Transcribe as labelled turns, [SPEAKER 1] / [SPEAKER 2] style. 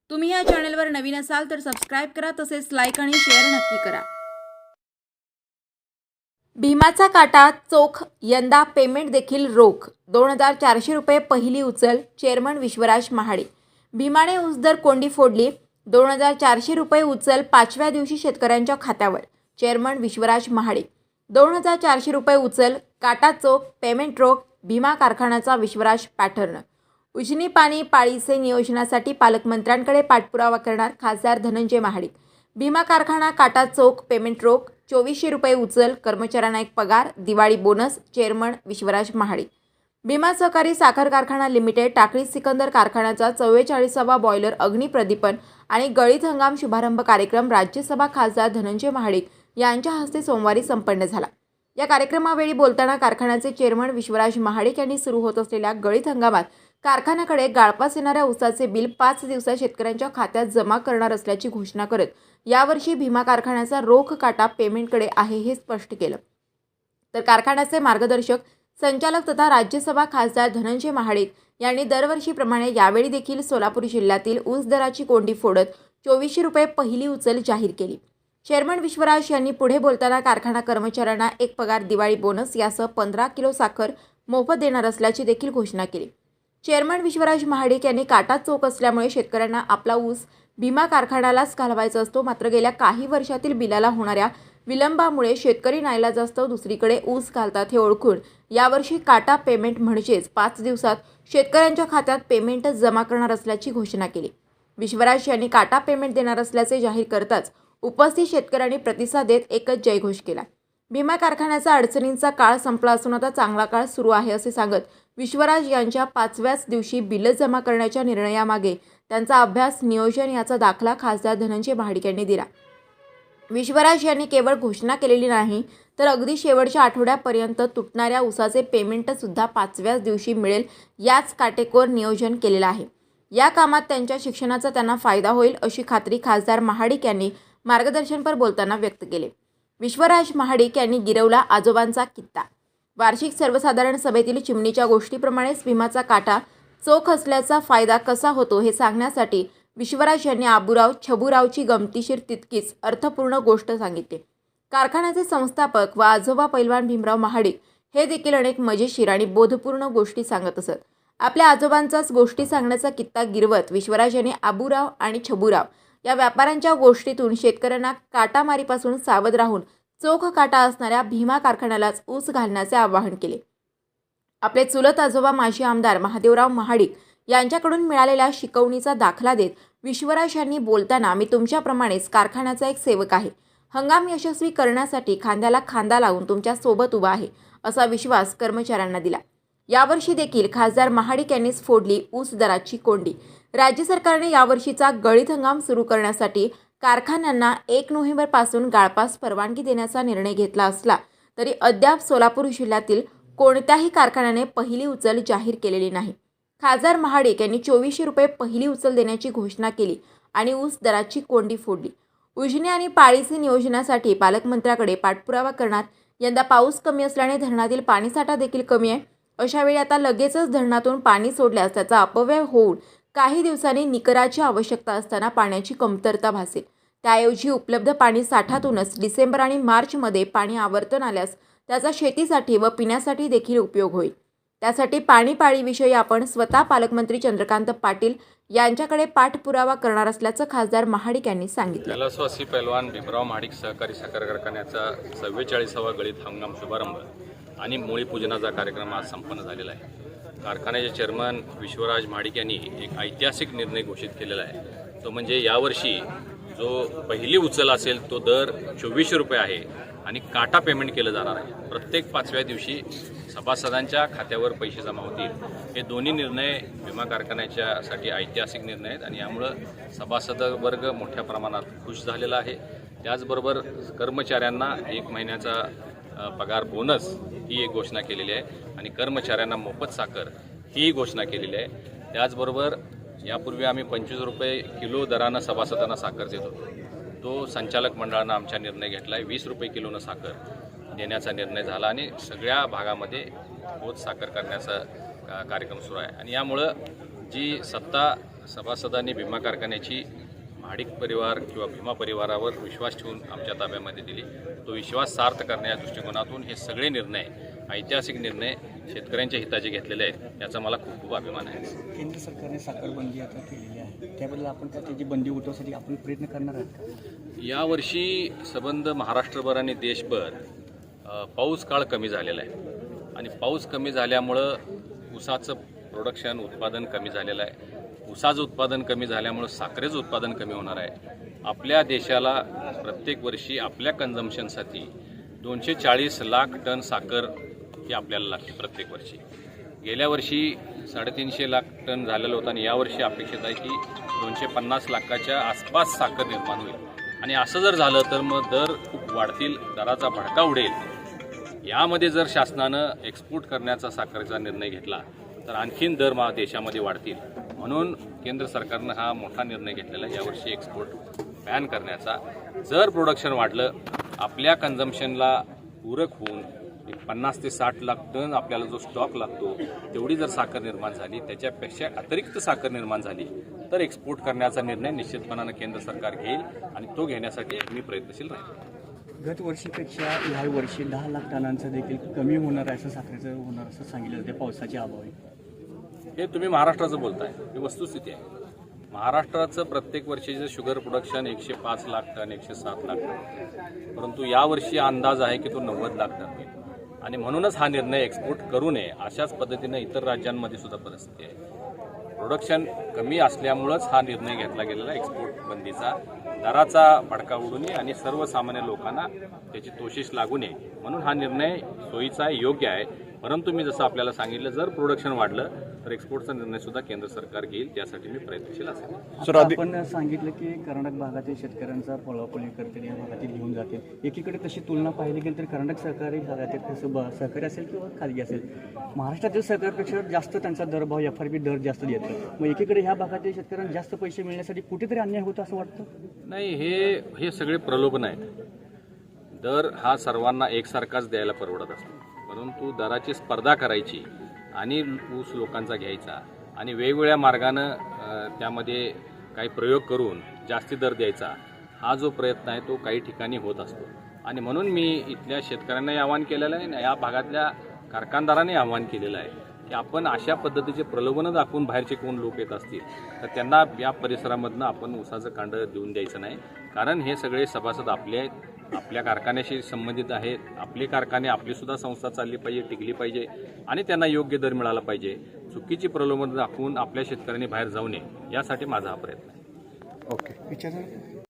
[SPEAKER 1] तुम्ही या चॅनलवर नवीन असाल तर सबस्क्राइब करा, तसेच लाईक आणि शेअर नक्की करा। भीमाचा काटा चोख, यंदा पेमेंट देखील रोख। 2400 रुपये पहिली उचल, चेअरमन विश्वराज महाडे। भीमाने ऊसदर कोंडी फोडली, 2400 रुपये उचल पाचव्या दिवशी शेतकऱ्यांच्या खात्यावर, चेअरमन विश्वराज महाडे। 2400 रुपये उचल, काटा चोख, पेमेंट रोख, भीमा कारखान्याचा विश्वराज पॅटर्न। उजनी पाणी पाळीचे नियोजनासाठी पालकमंत्र्यांकडे पाठपुरावा करणार खासदार धनंजय महाडिक। भीमा कारखाना काटा चोख, पेमेंट रोख, 2400 रुपये उचल, कर्मचाऱ्यांना एक पगार, दिवाळी बोनस, चेअरमन विश्वराज महाडिक। भीमा सहकारी साखर कारखाना लिमिटेड टाकळी सिकंदर कारखान्याचा 44वा बॉयलर अग्निप्रदीपन आणि गळीत हंगाम शुभारंभ कार्यक्रम राज्यसभा खासदार धनंजय महाडिक यांच्या हस्ते सोमवारी संपन्न झाला। या कार्यक्रमावेळी बोलताना कारखान्याचे चेअरमन विश्वराज महाडिक यांनी सुरू होत असलेल्या गळीत हंगामात कारखान्याकडे गाळपास येणाऱ्या ऊसाचे बिल 5 दिवसात शेतकऱ्यांच्या खात्यात जमा करणार असल्याची घोषणा करत यावर्षी भीमा कारखान्याचा रोख काटा पेमेंटकडे आहे हे स्पष्ट केलं। तर कारखान्याचे मार्गदर्शक संचालक तथा राज्यसभा खासदार धनंजय महाडिक यांनी दरवर्षीप्रमाणे यावेळी देखील सोलापूर जिल्ह्यातील ऊस दराची कोंडी फोडत 2400 रुपये पहिली उचल जाहीर केली। चेअरमन विश्वराज यांनी पुढे बोलताना कारखाना कर्मचाऱ्यांना एक पगार, दिवाळी बोनस यासह 15 किलो साखर मोफत देणार असल्याची देखील घोषणा केली। चेअरमन विश्वराज महाडिक यांनी काटा चोख असल्यामुळे शेतकऱ्यांना आपला ऊस भीमा कारखान्यालाच घालवायचा असतो, मात्र गेल्या काही वर्षातील बिलाला होणाऱ्या विलंबामुळे शेतकरी नाईलाजास्तव दुसरीकडे ऊस घालतात हे ओळखून यावर्षी काटा पेमेंट म्हणजेच 5 दिवसात शेतकऱ्यांच्या खात्यात पेमेंट जमा करणार असल्याची घोषणा केली। विश्वराज यांनी काटा पेमेंट देणार असल्याचे जाहीर करताच उपस्थित शेतकऱ्यांनी प्रतिसाद देत एकच जयघोष केला। भीमा कारखान्याचा अडचणींचा काळ संपला असून आता चांगला काळ सुरू आहे असे सांगत विश्वराज यांच्या 5व्याच दिवशी बिल जमा करण्याच्या निर्णयामागे त्यांचा अभ्यास, नियोजन याचा दाखला खासदार धनंजय महाडिक यांनी दिला। विश्वराज यांनी केवळ घोषणा केलेली नाही तर अगदी शेवटच्या आठवड्यापर्यंत तुटणाऱ्या ऊसाचे पेमेंट सुद्धा 5व्याच दिवशी मिळेल याच काटेकोर नियोजन केलेलं आहे। या कामात त्यांच्या शिक्षणाचा त्यांना फायदा होईल अशी खात्री खासदार महाडिक यांनी मार्गदर्शनपर बोलताना व्यक्त केले। विश्वराज महाडिक यांनी गिरवला आजोबांचा कित्ता। वार्षिक सर्वसाधारण सभेतील चिमणीच्या गोष्टीप्रमाणेच भीमाचा काटा चोख असल्याचा फायदा कसा होतो हे सांगण्यासाठी विश्वराज यांनी आबूराव छबूरावची गमतीशीर तितकीच अर्थपूर्ण गोष्ट सांगितली। कारखान्याचे संस्थापक व आजोबा पैलवान भीमराव महाडिक हे देखील अनेक मजेशीर आणि बोधपूर्ण गोष्टी सांगत असत। आपल्या आजोबांचाच गोष्टी सांगण्याचा कित्ता गिरवत विश्वराज यांनी आबूराव आणि छबूराव या व्यापाऱ्यांच्या गोष्टीतून शेतकऱ्यांना काटामारीपासून सावध राहून चोख काटा असणाऱ्या भीमा कारखान्यालाच ऊस घालण्याचे आवाहन केले। आपले चुलत आजोबा माजी आमदार महादेवराव महाडिक यांच्याकडून मिळालेल्या शिकवणीचा दाखला देत विश्वराज यांनी बोलताना, मी तुमच्याप्रमाणेच कारखान्याचा एक सेवक आहे, हंगाम यशस्वी करण्यासाठी खांद्याला खांदा लावून तुमच्या सोबत उभा आहे असा विश्वास कर्मचाऱ्यांना दिला। यावर्षी देखील खासदार महाडिक यांनीच फोडली ऊस दराची कोंडी। राज्य सरकारने यावर्षीचा गळीत हंगाम सुरू करण्यासाठी कारखान्यांना 1 नोव्हेंबरपासून गाळपास परवानगी देण्याचा निर्णय घेतला असला तरी अद्याप सोलापूर जिल्ह्यातील कोणत्याही कारखान्याने पहिली उचल जाहीर केलेली नाही। खासदार महाडिक यांनी 2400 रुपये पहिली उचल देण्याची घोषणा केली आणि ऊस दराची कोंडी फोडली। उजनी आणि पाळीचे नियोजनासाठी पालकमंत्र्याकडे पाठपुरावा करणार। यंदा पाऊस कमी असल्याने धरणातील पाणीसाठा देखील कमी आहे। अशावेळी आता लगेचच धरणातून पाणी सोडल्यास त्याचा अपव्यय होऊन काही दिवसांनी निकराची आवश्यकता असताना पाण्याची कमतरता भासेल। त्याऐवजी उपलब्ध पाणी साठातूनच डिसेंबर आणि मार्चमध्ये पाणी आवर्तन आल्यास त्याचा शेतीसाठी व पिण्यासाठी देखील उपयोग होईल। त्यासाठी पाणीपाळीविषयी आपण स्वतः पालकमंत्री चंद्रकांत पाटील यांच्याकडे पाठपुरावा करणार असल्याचं खासदार महाडिक यांनी सांगितलं।
[SPEAKER 2] कैलासवासी पैलवान भीमराव महाडिक सहकारी साखर कारखान्याचा 44वा गळीत हंगाम शुभारंभ आणि मुळी पूजनाचा कार्यक्रम आज संपन्न झालेला आहे। कारखान्याचे चेअरमन विश्वराज महाडिक यांनी एक ऐतिहासिक निर्णय घोषित केलेला आहे, तो म्हणजे यावर्षी जो पहिली उचल असेल तो दर 2400 रुपये आहे आणि काटा पेमेंट केलं जाणार आहे। प्रत्येक 5व्या दिवशी सभासदांच्या खात्यावर पैसे जमा होतील। हे दोन्ही निर्णय भीमा कारखान्याच्यासाठी ऐतिहासिक निर्णय आहेत आणि यामुळं सभासद वर्ग मोठ्या प्रमाणात खुश झालेला आहे। त्याचबरोबर कर्मचाऱ्यांना 1 महिन्याचा पगार बोनस ही एक घोषणा केलेली आहे आणि कर्मचाऱ्यांना मोफत साखर ही घोषणा केलेली आहे। त्याचबरोबर यापूर्वी आम्ही 25 रुपये किलो दरानं सभासदांना साखर देत होतो, तो संचालक मंडळानं आमचा निर्णय घेतला आहे 20 रुपये किलोनं साखर देण्याचा निर्णय झाला आणि सगळ्या भागामध्ये पोच साखर करण्याचा कार्यक्रम सुरू आहे। आणि यामुळं जी सत्ता सभासदांनी भीमा कारखान्याची महाडिक परिवार किंवा भीमा परिवारावर विश्वास ठेवून आमच्या ताब्यामध्ये दिली. तो विश्वास सार्थ करण्याच्या दृष्टिकोनातून हे सगळे निर्णय, ऐतिहासिक निर्णय शेतकऱ्यांच्या हिताचे घेतलेले आहेत, याचा मला खूप खूप अभिमान आहे.
[SPEAKER 3] केंद्र सरकारने साखर बंदी आता केलेली आहे, त्याबद्दल आपण काय त्याची बंदी उठवण्यासाठी आपण प्रयत्न करणार आहात का?
[SPEAKER 2] यावर्षी संबंध महाराष्ट्रभर आणि देशभर पाऊस काळ कमी झालेला आहे आणि पाऊस कमी झाल्यामुळं ऊसाचं प्रोडक्शन उत्पादन कमी झालेलं आहे. ऊसाचं उत्पादन कमी झाल्यामुळं साखरेचं उत्पादन कमी होणार आहे. आपल्या देशाला प्रत्येक वर्षी आपल्या कन्झम्पशनसाठी 240 लाख टन साखर ही आपल्याला लागते प्रत्येक वर्षी. गेल्या वर्षी 350 लाख टन झालेलं होतं आणि यावर्षी अपेक्षित आहे की 250 लाखाच्या आसपास साखर निर्माण होईल. आणि असं जर झालं तर मग दर खूप वाढतील, दराचा भडका उडेल. यामध्ये जर शासनानं एक्सपोर्ट करण्याचा साखरेचा निर्णय घेतला तर आणखीन दर देशामध्ये वाढतील. म्हणून केंद्र सरकारनं हा मोठा निर्णय घेतलेला आहे यावर्षी एक्सपोर्ट बॅन करण्याचा. जर प्रोडक्शन वाढलं, आपल्या कन्झम्पशनला पूरक होऊन 50 ते 60 लाख टन आपल्याला जो स्टॉक लागतो तेवढी जर साखर निर्माण झाली, त्याच्यापेक्षा अतिरिक्त साखर निर्माण झाली तर एक्सपोर्ट करण्याचा निर्णय निश्चितपणानं केंद्र सरकार घेईल आणि तो घेण्यासाठी मी प्रयत्नशील राहील.
[SPEAKER 3] गत वर्षीपेक्षा ह्या वर्षी 10 लाख टनांचं देखील कमी होणार आहे, असं साखरेचं होणार असं सांगितलं जाते पावसाच्या अभावी.
[SPEAKER 2] हे तुम्ही महाराष्ट्राचं बोलताय, ही वस्तुस्थिती आहे. महाराष्ट्राचं प्रत्येक वर्षीचं sugar production 105 lakh ton, 107 lakh ton, परंतु यावर्षी अंदाज आहे की तो 90 लाख टन होईल. आणि म्हणूनच हा निर्णय एक्सपोर्ट करू नये अशाच पद्धतीनं इतर राज्यांमध्ये सुद्धा परिस्थिती आहे. प्रोडक्शन कमी असल्यामुळंच हा निर्णय घेतला गेलेला एक्सपोर्ट बंदीचा. दराचा भडका उडू नये आणि सर्वसामान्य लोकांना त्याची तोशीष लागू नये म्हणून हा निर्णय सोयीचा आहे, योग्य आहे. परंतु मी जसं आपल्याला सांगितलं, जर प्रोडक्शन वाढलं तर एक्सपोर्टचा निर्णय सुद्धा केंद्र सरकार घेईल, त्यासाठी मी प्रयत्नशील असेल.
[SPEAKER 3] आता आपण सांगितलं की कर्नाटक भागातील शेतकऱ्यांचा पळापळी करतील, या भागातील घेऊन जातील. एकीकडे तशी तुलना पाहिली गेली तर कर्नाटक सरकारी भागातील कसं सहकारी असेल किंवा खाजगी असेल, महाराष्ट्रातील सहकारीपेक्षा जास्त त्यांचा दरभाव FRP दर जास्त देतो. मग एकीकडे ह्या भागातील शेतकऱ्यांना जास्त पैसे मिळण्यासाठी कुठेतरी अन्याय होतो असं वाटतं?
[SPEAKER 2] नाही, हे सगळे प्रलोभन आहेत. दर हा सर्वांना एकसारखाच द्यायला परवडत असतो, परंतु दराची स्पर्धा करायची आणि ऊस लोकांचा घ्यायचा आणि वेगवेगळ्या मार्गानं त्यामध्ये काही प्रयोग करून जास्ती दर द्यायचा, हा जो प्रयत्न आहे तो काही ठिकाणी होत असतो. आणि म्हणून मी इथल्या शेतकऱ्यांनाही आवाहन केलेलं आहे, या भागातल्या कारखानदारांनी आवाहन केलेलं आहे की आपण अशा पद्धतीचे प्रलोभनं दाखवून बाहेरचे कोण लोक येत असतील तर त्यांना या परिसरामधनं आपण ऊसाचं कांड देऊन द्यायचं नाही. कारण हे सगळे सभासद आपले आहेत, आपल्या कारखान्याशी संबंधित आहेत. आपले कारखाने, आपलीसुद्धा संस्था चालली पाहिजे, टिकली पाहिजे आणि त्यांना योग्य दर मिळाला पाहिजे. चुकीची प्रलोभनं दाखवून आपल्या शेतकऱ्यांनी बाहेर जाऊ नये, यासाठी माझा हा प्रयत्न आहे.
[SPEAKER 3] ओके, विचारा.